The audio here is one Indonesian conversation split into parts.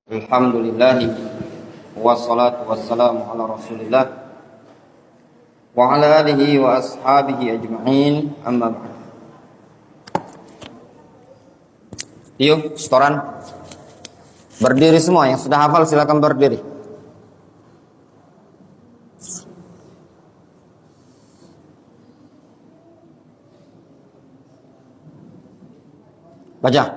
Alhamdulillah wassalatu wassalamu ala Rasulillah wa ala alihi wa ashabihi ajma'in, amma ba'd. Yuk, setoran. Berdiri semua yang sudah hafal silakan berdiri. Baca.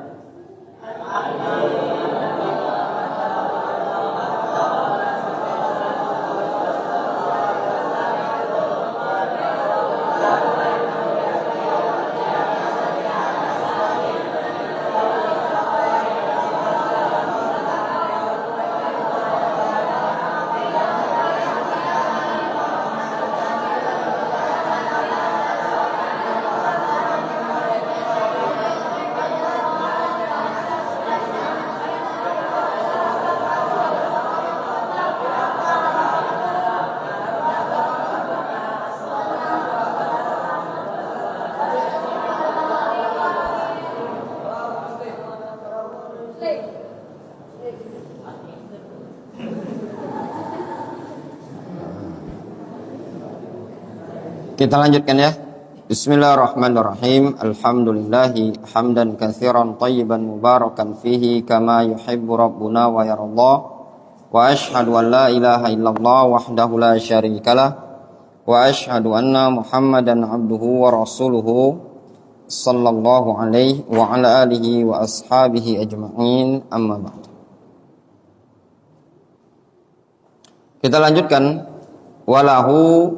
Kita lanjutkan ya. Bismillahirrahmanirrahim. Alhamdulillahi hamdan katsiran thayyiban mubarakan fihi kama yuhibbu rabbuna wa yarallah. Wa ashhadu an la ilaha illallah wahdahu la syarikalah. Wa ashhadu anna Muhammadan abduhu wa rasuluhu sallallahu alaihi wa ala alihi wa ashabihi ajma'in, amma ba'd. Kita lanjutkan. Walahu,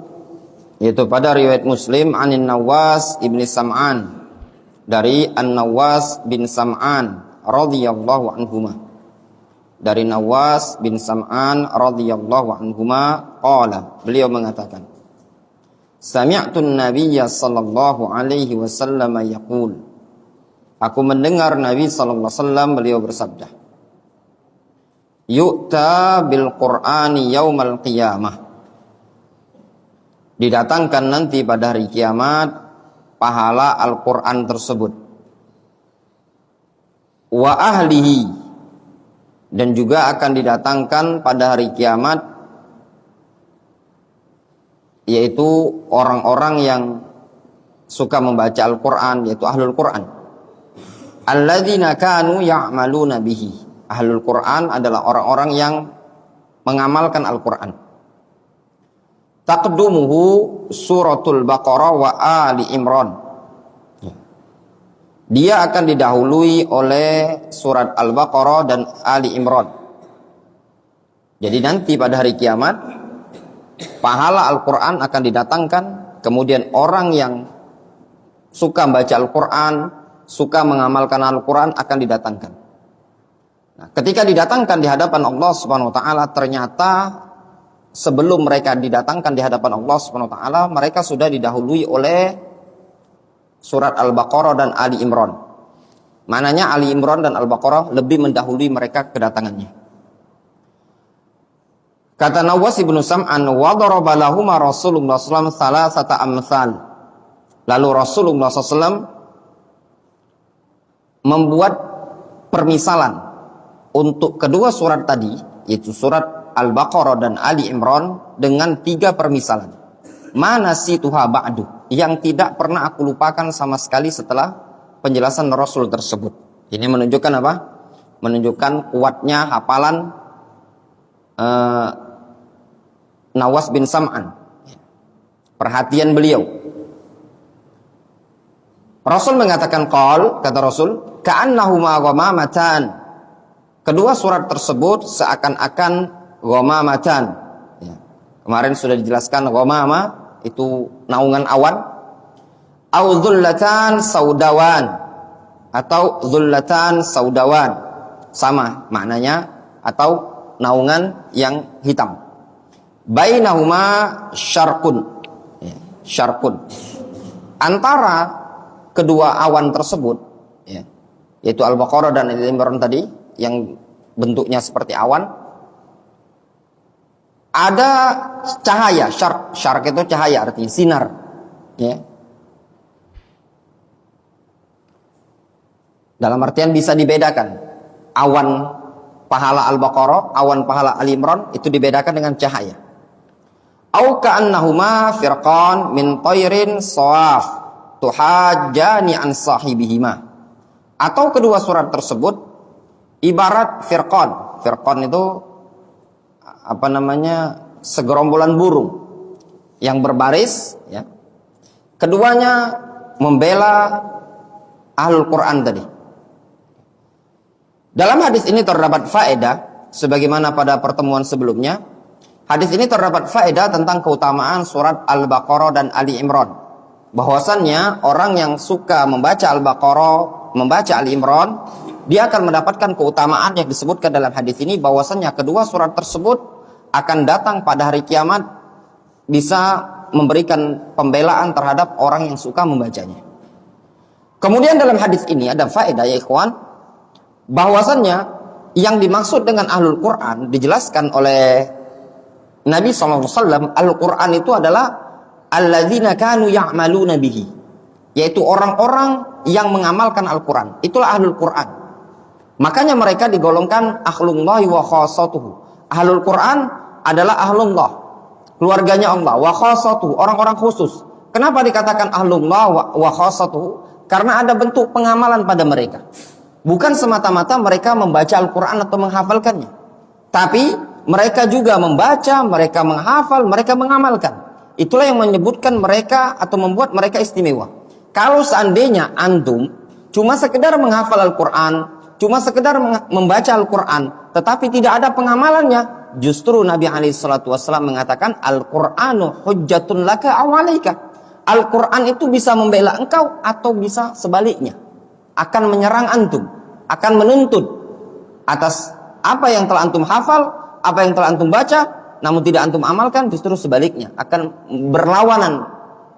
yaitu pada riwayat Muslim, anin Nawas ibni Sam'an, dari An-Nawas bin Sam'an radhiyallahu anhuma, dari Nawas bin Sam'an radhiyallahu anhuma, qala, beliau mengatakan, sami'tun nabiyya sallallahu alaihi wasallam yaqul, aku mendengar Nabi sallallahu alaihi wasallam beliau bersabda, yu'ta bil Qur'ani yaumal qiyamah, didatangkan nanti pada hari kiamat pahala Al-Quran tersebut, wa ahlihi, dan juga akan didatangkan pada hari kiamat yaitu orang-orang yang suka membaca Al-Quran, yaitu ahlul Quran. Alladzina kanu ya'maluna bihi. Ahlul Quran adalah orang-orang yang mengamalkan Al-Quran. Taqdumuhu suratul Baqarah wa Ali Imran. Dia akan didahului oleh surat Al-Baqarah dan Ali Imran. Jadi nanti pada hari kiamat pahala Al-Quran akan didatangkan, kemudian orang yang suka membaca Al-Quran, suka mengamalkan Al-Quran akan didatangkan. Nah, ketika didatangkan di hadapan Allah Subhanahu wa taala, ternyata sebelum mereka didatangkan di hadapan Allah Subhanahu wa taala, mereka sudah didahului oleh surat Al-Baqarah dan Ali Imran. Mananya Ali Imran dan Al-Baqarah lebih mendahului mereka kedatangannya. Kata Nawas ibnu Sam'an, wa daraba lahuma Rasulullah sallallahu alaihi wasallam salasata amsal. Lalu Rasulullah SAW membuat permisalan untuk kedua surat tadi, yaitu surat Al-Baqarah dan Ali Imran, dengan 3 permisalan. Mana situha ba'du, yang tidak pernah aku lupakan sama sekali setelah penjelasan Rasul tersebut. Ini menunjukkan apa? Menunjukkan kuatnya hafalan Nawas bin Sam'an. Perhatian beliau. Rasul mengatakan qal, kata Rasul, ka'annahuma ghamamatan. Kedua surat tersebut seakan-akan ghamamatan. Ya. Kemarin sudah dijelaskan ghamama itu naungan awan. Au dhullatan saudawan, atau dhullatan saudawan, sama maknanya, atau naungan yang hitam. Bainahuma syarqun, ya, syarqun, antara kedua awan tersebut, ya, yaitu Al-Baqarah dan Ali Imran tadi yang bentuknya seperti awan, ada cahaya. Syarq itu cahaya, artinya sinar, ya. Dalam artian bisa dibedakan awan pahala Al-Baqarah, awan pahala Ali Imran itu dibedakan dengan cahaya. Au ka'annahuma firqan min tayrin sawaf tuhajjani an sahibihima. Atau kedua surat tersebut ibarat firqan. Firqan itu segerombolan burung yang berbaris, ya. Keduanya membela Ahlul Quran tadi. Dalam hadis ini terdapat faedah, sebagaimana pada pertemuan sebelumnya. Hadis ini terdapat faedah tentang keutamaan surat Al-Baqarah dan Ali Imran. Bahwasannya orang yang suka membaca Al-Baqarah, membaca Ali Imran, dia akan mendapatkan keutamaan yang disebutkan dalam hadis ini, bahwasannya kedua surat tersebut akan datang pada hari kiamat, bisa memberikan pembelaan terhadap orang yang suka membacanya. Kemudian dalam hadis ini ada faedah, ya ikhwan, bahwasannya yang dimaksud dengan Ahlul Quran dijelaskan oleh Nabi SAW. Al-Quran itu adalah alladzina kanu ya'maluna bihi, yaitu orang-orang yang mengamalkan Al-Quran. Itulah Ahlul Quran. Makanya mereka digolongkan ahlullahi wa khassatuhu. Ahlul Quran adalah ahlullah, keluarganya Allah, wa khassatuhu, orang-orang khusus. Kenapa dikatakan ahlullah wa khassatuhu? Karena ada bentuk pengamalan pada mereka. Bukan semata-mata mereka membaca Al-Quran atau menghafalkannya, tapi mereka juga membaca, mereka menghafal, mereka mengamalkan. Itulah yang menyebutkan mereka atau membuat mereka istimewa. Kalau seandainya antum cuma sekedar menghafal Al-Quran, cuma sekedar membaca Al-Quran, tetapi tidak ada pengamalannya, justru Nabi SAW mengatakan Al-Quranu hujjatun laka aw alaika. Al-Quran itu bisa membela engkau atau bisa sebaliknya, akan menyerang antum, akan menuntut atas apa yang telah antum hafal, apa yang telah antum baca, namun tidak antum amalkan, justru sebaliknya akan berlawanan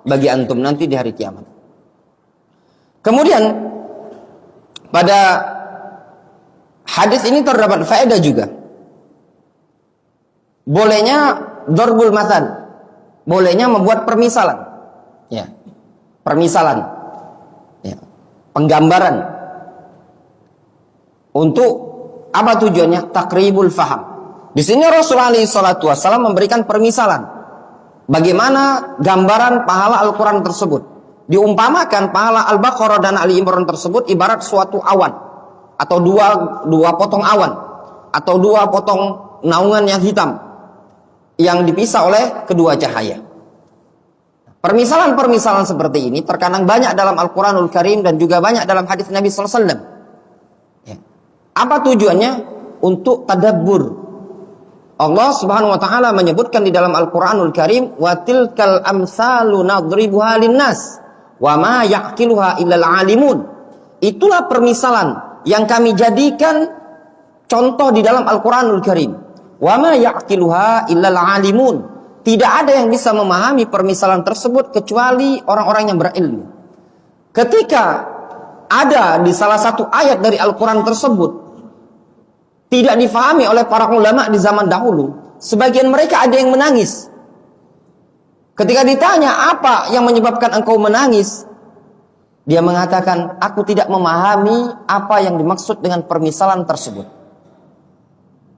bagi antum nanti di hari kiamat. Kemudian pada hadis ini terdapat faedah juga, bolehnya darbul mathal, bolehnya membuat permisalan, ya, permisalan, ya, penggambaran. Untuk apa tujuannya? Takribul faham. Di sini Rasulullah SAW memberikan permisalan bagaimana gambaran pahala Al-Quran tersebut. Diumpamakan pahala Al-Baqarah dan Ali Imran tersebut ibarat suatu awan, atau dua potong awan, atau dua potong naungan yang hitam yang dipisah oleh kedua cahaya. Permisalan-permisalan seperti ini terkadang banyak dalam Al-Quranul Karim dan juga banyak dalam hadis Nabi SAW. Ya. Apa tujuannya? Untuk tadabbur. Allah Subhanahu wa taala menyebutkan di dalam Al-Qur'anul Karim, wa tilkal amsalu nadribuha linnas wa ma yaqiluha illal alimun. Itulah permisalan yang kami jadikan contoh di dalam Al-Qur'anul Karim. Wa ma yaqiluha illal alimun. Tidak ada yang bisa memahami permisalan tersebut kecuali orang-orang yang berilmu. Ketika ada di salah satu ayat dari Al-Qur'an tersebut tidak difahami oleh para ulama di zaman dahulu, sebagian mereka ada yang menangis. Ketika ditanya apa yang menyebabkan engkau menangis, dia mengatakan, aku tidak memahami apa yang dimaksud dengan permisalan tersebut.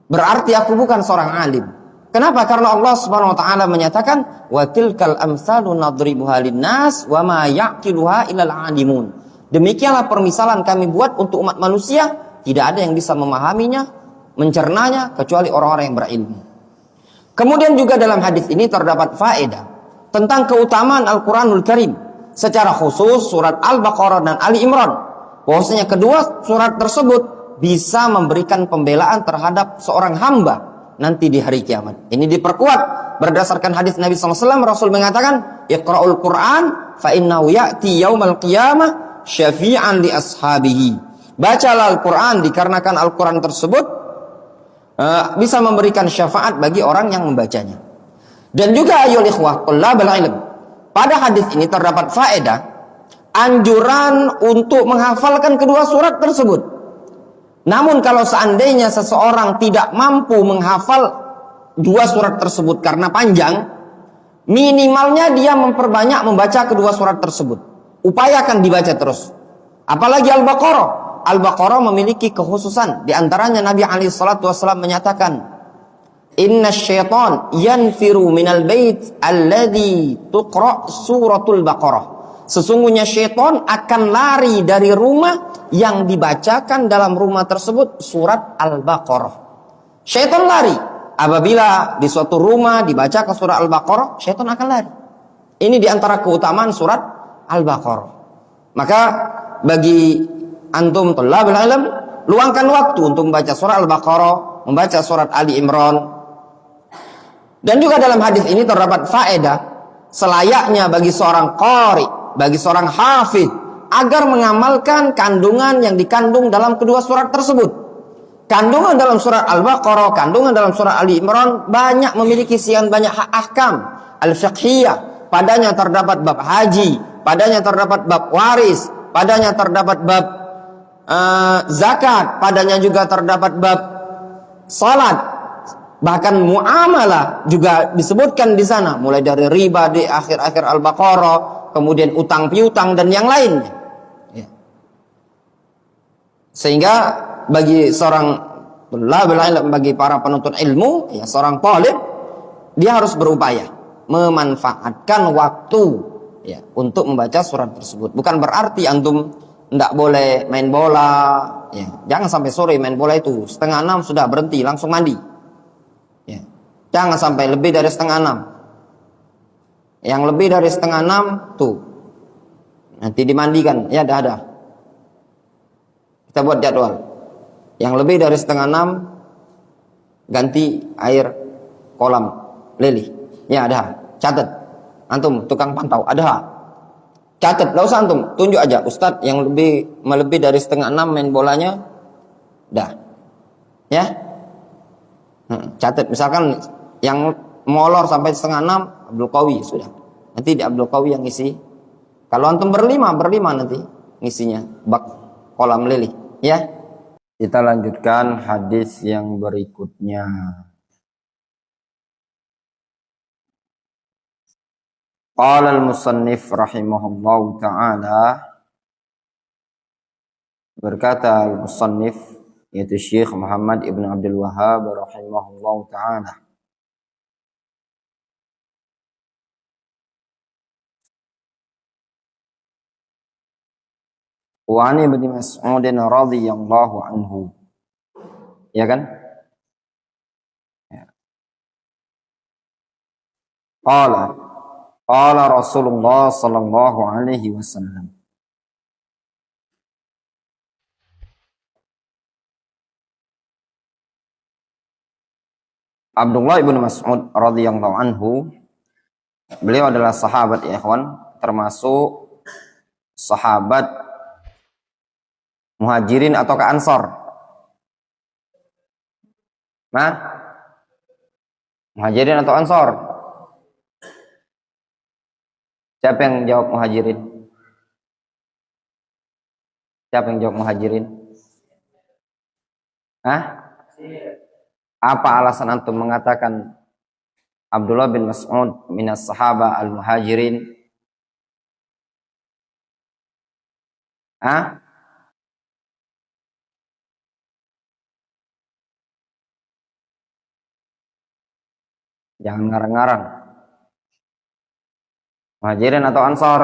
Berarti aku bukan seorang alim. Kenapa? Karena Allah Subhanahu wa taala menyatakan, wa tilkal amsalu nadribuha linnas wa ma yaqiluha illal alimun. Demikianlah permisalan kami buat untuk umat manusia, tidak ada yang bisa memahaminya, mencernanya kecuali orang-orang yang berilmu. Kemudian juga dalam hadis ini terdapat faedah tentang keutamaan Al-Quranul Karim, secara khusus surat Al-Baqarah dan Ali Imran. Bahwasanya kedua surat tersebut bisa memberikan pembelaan terhadap seorang hamba nanti di hari kiamat. Ini diperkuat berdasarkan hadis Nabi SAW. Rasul mengatakan, Iqra'ul Quran fa innahu ya'ti yaumal qiyamah syafi'an li ashabihi. Bacalah Al-Quran dikarenakan Al-Quran tersebut bisa memberikan syafaat bagi orang yang membacanya. Dan juga ayyuhal ikhwah thullabul ilm, pada hadis ini terdapat faedah anjuran untuk menghafalkan kedua surat tersebut. Namun kalau seandainya seseorang tidak mampu menghafal dua surat tersebut karena panjang, minimalnya dia memperbanyak membaca kedua surat tersebut. Upayakan dibaca terus. Apalagi Al-Baqarah. Al-Baqarah memiliki kekhususan. Di antaranya Nabi SAW menyatakan, Inna syaitan yanfiru minal bait alladhi tuqra suratul Baqarah. Sesungguhnya syaitan akan lari dari rumah yang dibacakan dalam rumah tersebut surat Al-Baqarah. Syaitan lari. Apabila di suatu rumah dibacakan surat Al-Baqarah, syaitan akan lari. Ini di antara keutamaan surat Al-Baqarah. Maka bagi antum thalabul ilm, luangkan waktu untuk membaca surat Al-Baqarah, membaca surat Ali Imran. Dan juga dalam hadis ini terdapat faedah selayaknya bagi seorang qari, bagi seorang hafidh, agar mengamalkan kandungan yang dikandung dalam kedua surat tersebut. Kandungan dalam surat Al-Baqarah, kandungan dalam surat Ali Imran banyak memiliki sekian banyak ahkam al-fiqhiyah. Padanya terdapat bab haji, padanya terdapat bab waris, padanya terdapat bab zakat, padanya juga terdapat bab salat, bahkan muamalah juga disebutkan di sana, mulai dari riba di akhir-akhir Al-Baqarah, kemudian utang piutang dan yang lainnya. Ya. Sehingga bagi seorang bagi para penuntut ilmu, ya, seorang talib, dia harus berupaya memanfaatkan waktu, ya, untuk membaca surat tersebut. Bukan berarti antum tidak boleh main bola, ya. Jangan sampai sore main bola itu 5:30 sudah berhenti langsung mandi, ya. Jangan sampai lebih dari 5:30. Yang lebih dari 5:30 tuh nanti dimandikan, ya dah. Kita buat jadwal. Yang lebih dari 5:30 ganti air kolam lelih, ya ada. Catat, antum tukang pantau, ada. Catat, gak usah antum, tunjuk aja, Ustadz yang melebih dari 5:30 main bolanya, dah, ya. Catat, misalkan yang molor sampai 5:30 Abdul Qawi sudah. Nanti di Abdul Qawi yang ngisi. Kalau antum berlima nanti ngisinya bak kolam lili, ya. Kita lanjutkan hadis yang berikutnya. Qala al-musannif rahimahullahu ta'ala, berkata al-musannif yaitu Syekh Muhammad Ibn Abdul Wahhab rahimahullahu ta'ala, wa ani Ibnu Mas'ud radhiyallahu anhu, ya kan? Ya. Qala Rasulullah sallallahu alaihi wasallam, Abdullah ibn Mas'ud radhiyallahu anhu, beliau adalah sahabat, ya ikhwan, termasuk sahabat Muhajirin atau Ansor? Nah, Muhajirin atau Ansor? Siapa yang jawab Muhajirin? Siapa yang jawab Muhajirin? Hah? Apa alasan antum mengatakan Abdullah bin Mas'ud minas sahaba al-muhajirin? Hah? Jangan ngarang-ngarang. Muhajirin atau Ansor?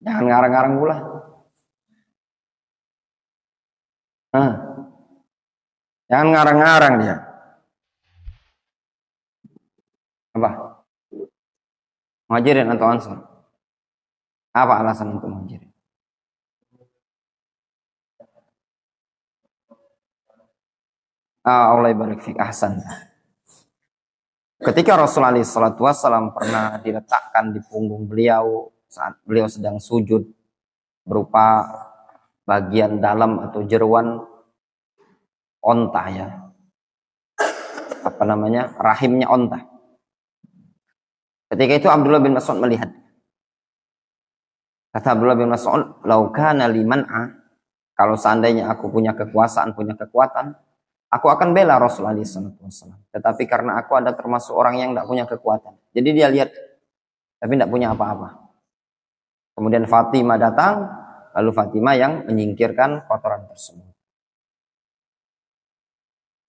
Jangan ngarang-ngarang pula. Jangan ngarang-ngarang dia. Apa? Muhajirin atau Ansor? Apa alasan untuk Muhajirin? Allah barik fik, ahsan. Ketika Rasulullah SAW pernah diletakkan di punggung beliau saat beliau sedang sujud, berupa bagian dalam atau jeruan onta, ya, apa namanya, rahimnya onta. Ketika itu Abdullah bin Mas'ud melihat. Kata Abdullah bin Mas'ud, "Lau kana liman'a," kalau seandainya aku punya kekuasaan, punya kekuatan, aku akan bela Rasulullah SAW. Tetapi karena aku ada termasuk orang yang tidak punya kekuatan. Jadi dia lihat, tapi tidak punya apa-apa. Kemudian Fatimah datang, lalu Fatimah yang menyingkirkan kotoran tersebut.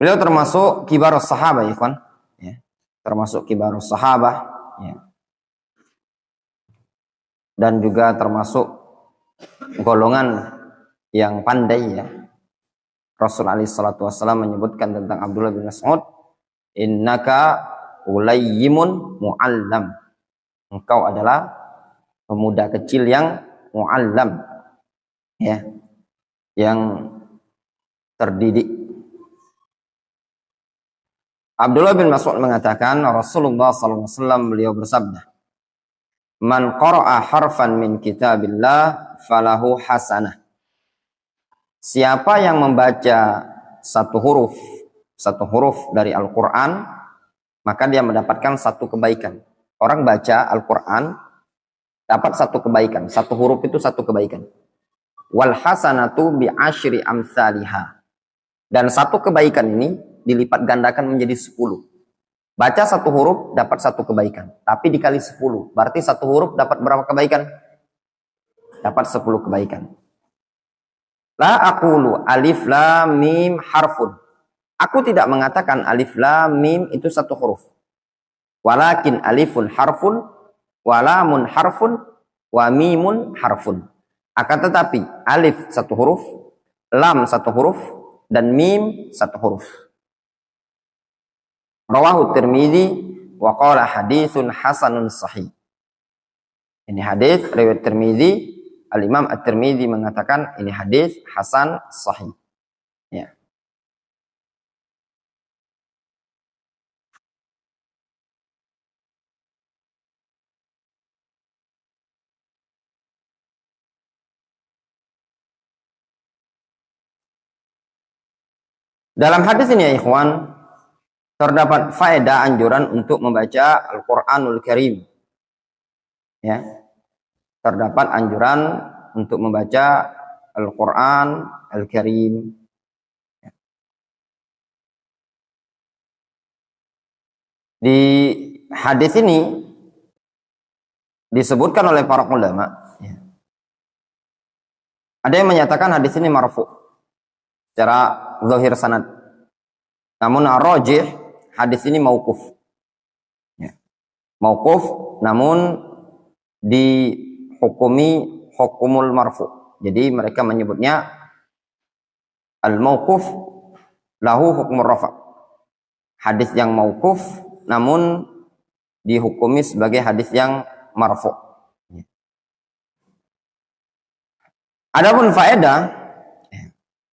Beliau termasuk kibarus sahabah, ya kan? Ya, termasuk kibarus sahabah, ya. Dan juga termasuk golongan yang pandai, ya. Rasul alaihi salatu wasallam menyebutkan tentang Abdullah bin Mas'ud, innaka ulayyimun mu'allam. Engkau adalah pemuda kecil yang mu'allam, ya, yang terdidik. Abdullah bin Mas'ud mengatakan Rasulullah SAW beliau bersabda, man qara'a harfan min kitabillah falahu hasanah. Siapa yang membaca satu huruf dari Al-Quran, maka dia mendapatkan satu kebaikan. Orang baca Al-Quran dapat satu kebaikan. Satu huruf itu satu kebaikan. Wal hasanatu bi asyri amsalihah. Dan satu kebaikan ini dilipat gandakan menjadi 10. Baca satu huruf dapat satu kebaikan, tapi dikali 10, berarti satu huruf dapat berapa kebaikan? Dapat 10 kebaikan. La aqulu alif lam mim harfun. Aku tidak mengatakan alif lam mim itu satu huruf. Walakin alifun harfun, walamun harfun, wa mimun harfun. Akan tetapi alif satu huruf, lam satu huruf, dan mim satu huruf. Rawahu Tirmidzi wa qala haditsun hasanun sahih. Ini hadis riwayat Tirmidzi, Al-Imam At-Tirmidzi mengatakan ini hadis hasan sahih. Ya. Dalam hadis ini ya ikhwan, terdapat faedah anjuran untuk membaca Al-Quranul Karim. Ya. Terdapat anjuran untuk membaca Al-Quran Al-Karim. Ya. Di hadis ini disebutkan oleh para ulama, ya. Ada yang menyatakan hadis ini marfu secara zahir sanad. Namun ar-rajih hadis ini mauquf. Ya. Mauquf namun dihukumi hukumul marfu. Jadi mereka menyebutnya al-mauquf lahu hukmur rafa. Hadis yang mauquf namun dihukumi sebagai hadis yang marfu. Ya. Adapun faedah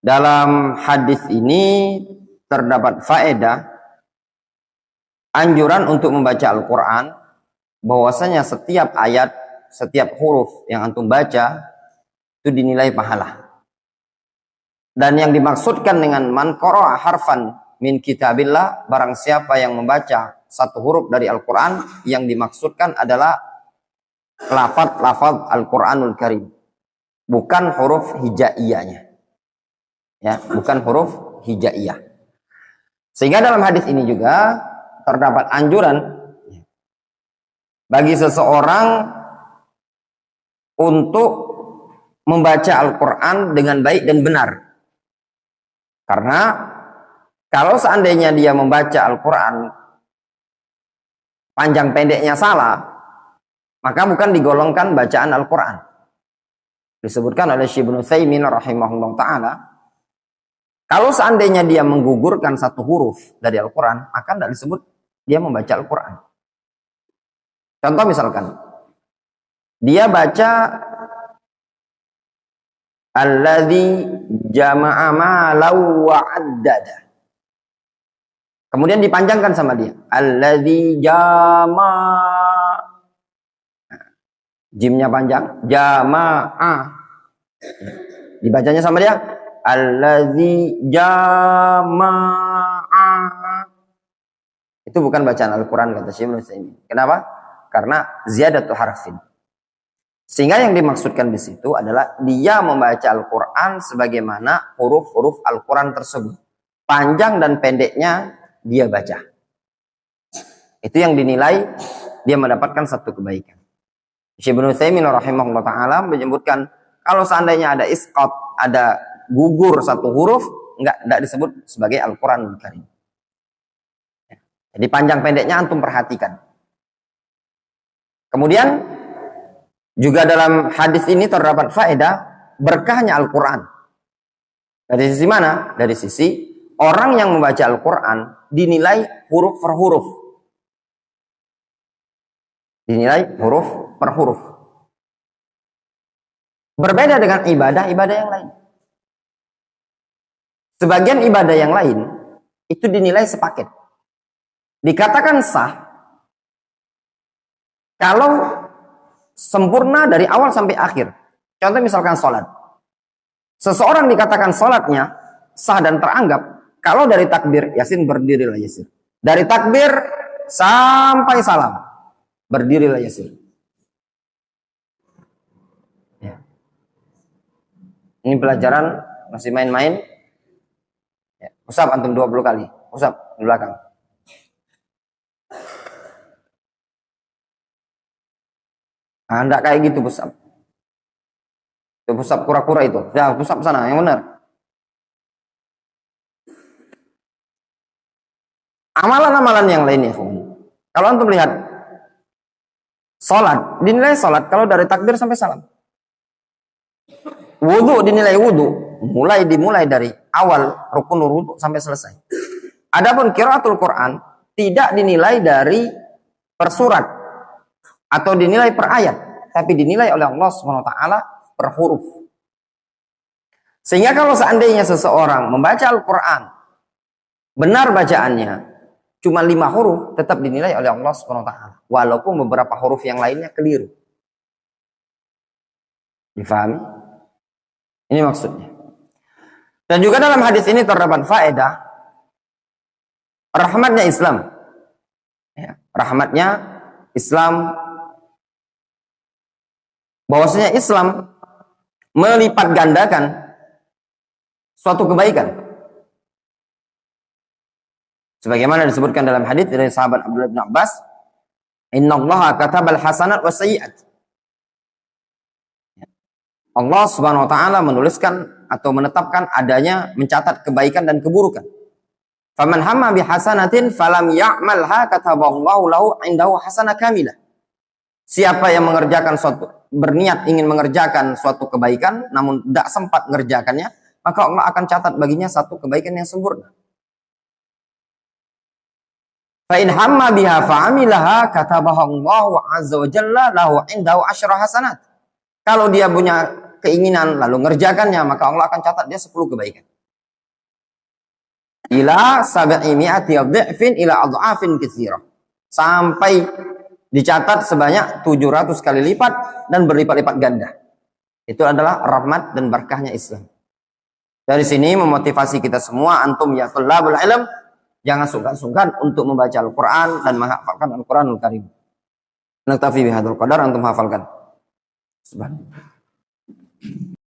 dalam hadis ini terdapat faedah anjuran untuk membaca Al-Quran, bahwasanya setiap ayat, setiap huruf yang antum baca itu dinilai pahala. Dan yang dimaksudkan dengan man qara'a harfan min kitabillah, barang siapa yang membaca satu huruf dari Al-Quran, yang dimaksudkan adalah lafaz Al-Quranul Karim, bukan huruf hijaiyahnya. Ya, bukan huruf hijaiyah. Sehingga dalam hadis ini juga terdapat anjuran bagi seseorang untuk membaca Al-Quran dengan baik dan benar. Karena kalau seandainya dia membaca Al-Quran panjang pendeknya salah, maka bukan digolongkan bacaan Al-Quran. Disebutkan oleh Syekh Ibnu Utsaimin rahimahullah ta'ala, kalau seandainya dia menggugurkan satu huruf dari Al-Quran, maka tidak disebut dia membaca Al-Quran. Contoh misalkan, dia baca alladzi jama'a ma'lau wa'addada. Kemudian dipanjangkan sama dia. Alladzi jama'a. Jimnya panjang. Jama'a. Dibacanya sama dia. Alladzi jama'a. Itu bukan bacaan Al-Quran kata Syekh Ibnu Utsaimin. Kenapa? Karena ziyadatu harfin. Sehingga yang dimaksudkan di situ adalah dia membaca Al-Quran sebagaimana huruf-huruf Al-Quran tersebut. Panjang dan pendeknya dia baca. Itu yang dinilai dia mendapatkan satu kebaikan. Syekh Ibnu Utsaimin rahimahullah ta'ala menyebutkan, Kalau seandainya ada isqat, ada gugur satu huruf, enggak disebut sebagai Al-Quranul Karim. Jadi panjang pendeknya antum perhatikan. Kemudian juga dalam hadis ini terdapat faedah berkahnya Al-Quran. Dari sisi mana? Dari sisi orang yang membaca Al-Quran dinilai huruf per huruf. Dinilai huruf per huruf. Berbeda dengan ibadah-ibadah yang lain. Sebagian ibadah yang lain itu dinilai sepaket. Dikatakan sah kalau sempurna dari awal sampai akhir. Contoh misalkan sholat. Seseorang dikatakan sholatnya sah dan teranggap kalau dari takbir, Yasin berdirilah Yasir. Dari takbir sampai salam, berdirilah Yasir. Ya. Ini pelajaran masih main-main. Ya. Usap antum 20 kali. Usap di belakang. Nah, enggak kayak gitu pusap. Itu pusap kura-kura itu. Ya, pusap sana yang benar. Amalan-amalan yang lainnya. Kalau antum lihat salat, dinilai salat kalau dari takbir sampai salam. Wudu dinilai wudu, dimulai dari awal rukun wudu sampai selesai. Adapun qiraatul Quran tidak dinilai dari per surat atau dinilai per ayat, tapi dinilai oleh Allah SWT per huruf. Sehingga kalau seandainya seseorang membaca Al-Quran, benar bacaannya, cuma 5 huruf, tetap dinilai oleh Allah SWT. Walaupun beberapa huruf yang lainnya keliru. Difahami? Ini maksudnya. Dan juga dalam hadis ini terdapat faedah rahmatnya Islam. Ya, rahmatnya Islam, bahwasanya Islam melipat gandakan suatu kebaikan. Sebagaimana disebutkan dalam hadis dari sahabat Abdullah bin Abbas, "Innallaha katabal hasanat was sayyi'at." Allah Subhanahu wa taala menuliskan atau menetapkan adanya mencatat kebaikan dan keburukan. Faman hamma bi hasanatin falam ya'malha kataballahu lahu indahu hasanah kamilah. Siapa yang mengerjakan berniat ingin mengerjakan suatu kebaikan namun tidak sempat mengerjakannya, maka Allah akan catat baginya satu kebaikan yang sempurna. Fa in hamma biha fa'amilaha katabaha Allahu azza wa jalla lahu indahu asyra hasanat. Kalau dia punya keinginan lalu mengerjakannya, maka Allah akan catat dia 10 kebaikan. Ila 700 dhifin ila adhafin katsira. Sampai dicatat sebanyak 700 kali lipat dan berlipat-lipat ganda. Itu adalah rahmat dan berkahnya Islam. Dari sini memotivasi kita semua, antum ya thalabul ilm, jangan sungkan-sungkan untuk membaca Al-Quran dan menghafalkan Al-Quranul Karim. Naktafi bihadzal qadar, antum hafalkan. Subhanallah.